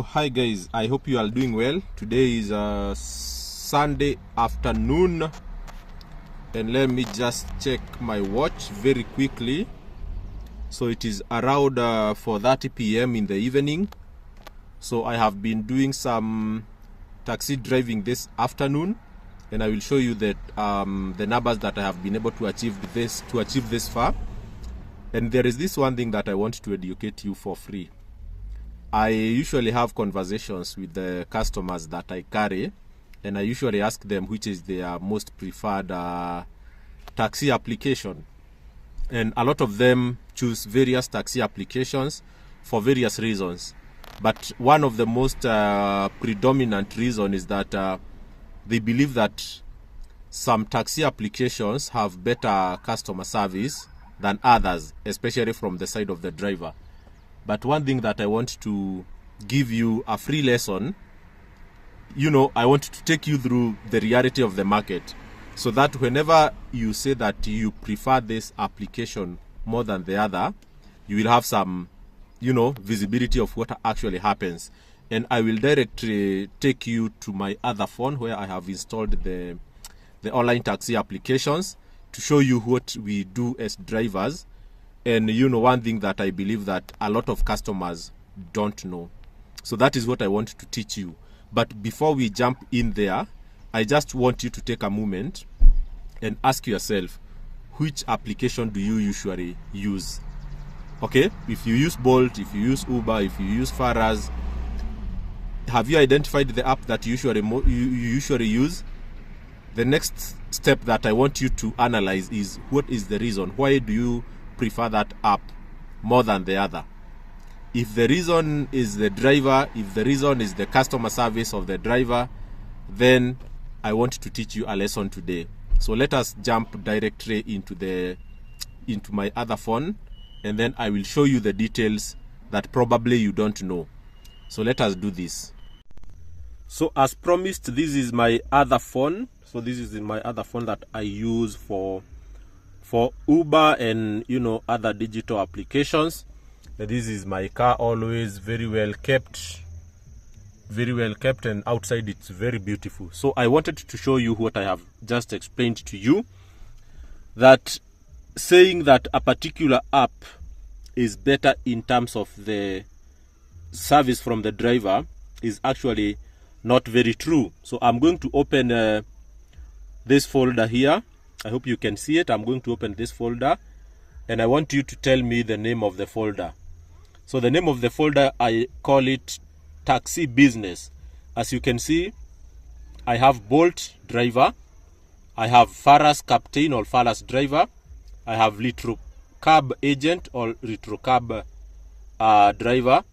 So hi guys, I hope you are doing well. Today is a Sunday afternoon and let me just check my watch very quickly. So it is around 4:30 p.m. in the evening. So I have been doing some taxi driving this afternoon and I will show you that the numbers that I have been able to achieve this far. And there is this one thing that I want to educate you for free. I usually have conversations with the customers that I carry, and I usually ask them which is their most preferred taxi application. And a lot of them choose various taxi applications for various reasons. But one of the most predominant reason is that they believe that some taxi applications have better customer service than others, especially from the side of the driver. But one thing that I want to give you a free lesson, I want to take you through the reality of the market, so that whenever you say that you prefer this application more than the other, you will have some, visibility of what actually happens. And I will directly take you to my other phone where I have installed the online taxi applications to show you what we do as drivers. And one thing that I believe that a lot of customers don't know. So that is what I want to teach you. But before we jump in there, I just want you to take a moment and ask yourself, which application do you usually use? Okay, if you use Bolt, if you use Uber, if you use Faras, have you identified the app that you usually use? The next step that I want you to analyze is, what is the reason? Why do you prefer that app more than the other? If the reason is the driver, if the reason is the customer service of the driver, then I want to teach you a lesson today. So let us jump directly into my other phone, and then I will show you the details that probably you don't know. So let us do this. So as promised, this is my other phone. So this is my other phone that I use for Uber and other digital applications. This is my car, always very well kept, and outside it's very beautiful. So I wanted to show you what I have just explained to you, that saying that a particular app is better in terms of the service from the driver is actually not very true. So I'm going to open this folder here. I hope you can see it. I'm going to open this folder and I want you to tell me the name of the folder. So the name of the folder, I call it Taxi Business. As you can see, I have Bolt driver, I have Faras captain or Faras driver, I have Litro cab agent or Litro cab driver,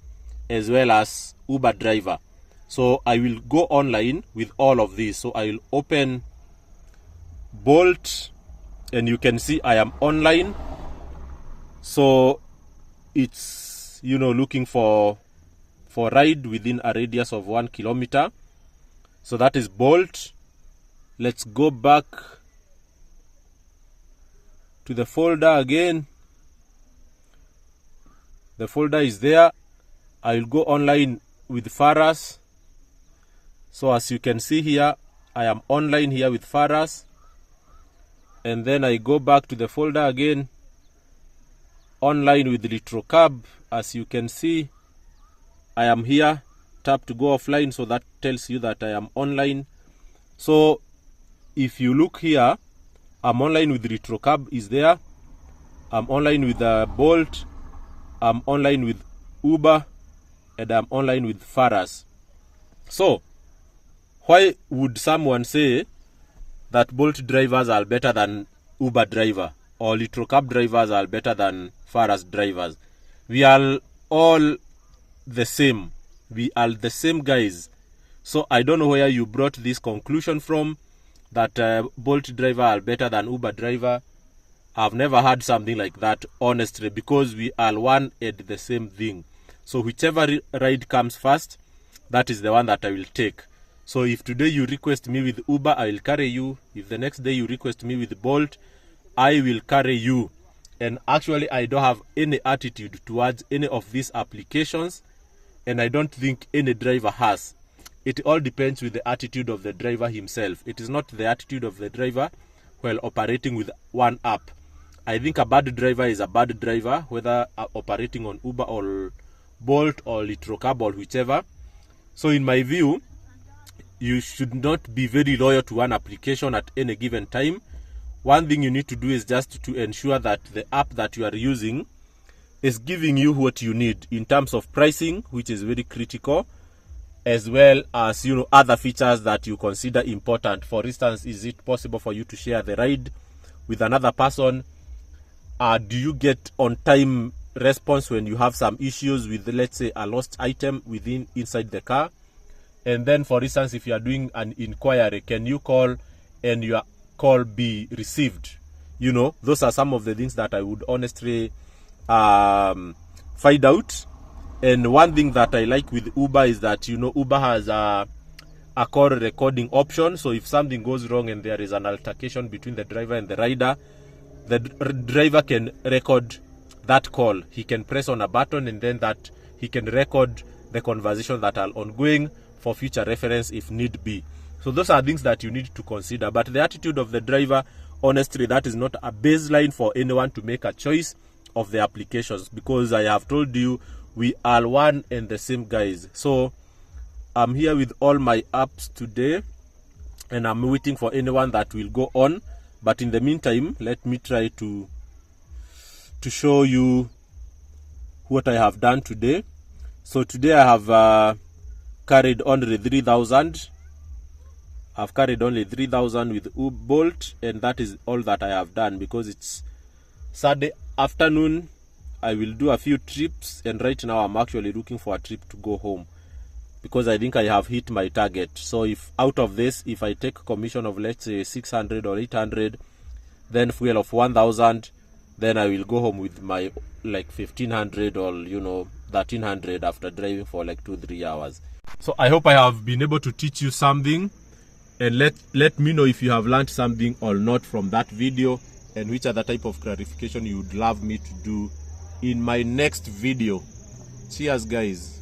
as well as Uber driver. So I will go online with all of these. So I will open Bolt and you can see I am online. So it's looking for ride within a radius of 1 kilometer. So that is Bolt. Let's go back to the folder again. The folder is there. I will go online with Faras. So as you can see here, I am online here with Faras. And then I go back to the folder again, online with Litro cab. As you can see, I am here. Tap to go offline, so that tells you that I am online. So if you look here, I'm online with Litro cab is there. I'm online with Bolt. I'm online with Uber, and I'm online with Faras. So why would someone say that Bolt drivers are better than Uber driver, or Litro cab drivers are better than Faras drivers? We are all the same. We are the same guys. So I don't know where you brought this conclusion from, that Bolt driver are better than Uber driver. I've never heard something like that, honestly, because we are one and the same thing. So whichever ride comes first, that is the one that I will take. So if today you request me with Uber, I will carry you. If the next day you request me with Bolt, I will carry you. And actually, I don't have any attitude towards any of these applications. and I don't think any driver has. It all depends with the attitude of the driver himself. It is not the attitude of the driver while operating with one app. I think a bad driver is a bad driver, whether operating on Uber or Bolt or Litrocab or whichever. So in my view, you should not be very loyal to one application at any given time. One thing you need to do is just to ensure that the app that you are using is giving you what you need in terms of pricing, which is very critical, as well as, you know, other features that you consider important. For instance, is it possible for you to share the ride with another person? Do you get on time response when you have some issues with, let's say, a lost item inside the car? And then, for instance, if you are doing an inquiry, can you call and your call be received? You know, those are some of the things that I would honestly find out. And one thing that I like with Uber is that, you know, Uber has a call recording option. So if something goes wrong and there is an altercation between the driver and the rider, the driver can record that call. He can press on a button, and then that he can record the conversation that are ongoing for future reference if need be. So those are things that you need to consider. But the attitude of the driver, honestly, that is not a baseline for anyone to make a choice of the applications, because I have told you we are one and the same guys. So I'm here with all my apps today, and I'm waiting for anyone that will go on. But in the meantime, let me try to show you what I have done today. So today I have carried only 3,000. I've carried only 3,000 with Bolt, and that is all that I have done, because it's Saturday afternoon. I will do a few trips, and right now I'm actually looking for a trip to go home, because I think I have hit my target. So if out of this, if I take commission of, let's say, 600 or 800, then fuel of 1,000, then I will go home with my like 1,500 or, you know, 1,300 after driving for like 2-3 hours. So I hope I have been able to teach you something, and let me know if you have learned something or not from that video, and which other type of clarification you would love me to do in my next video. Cheers, guys.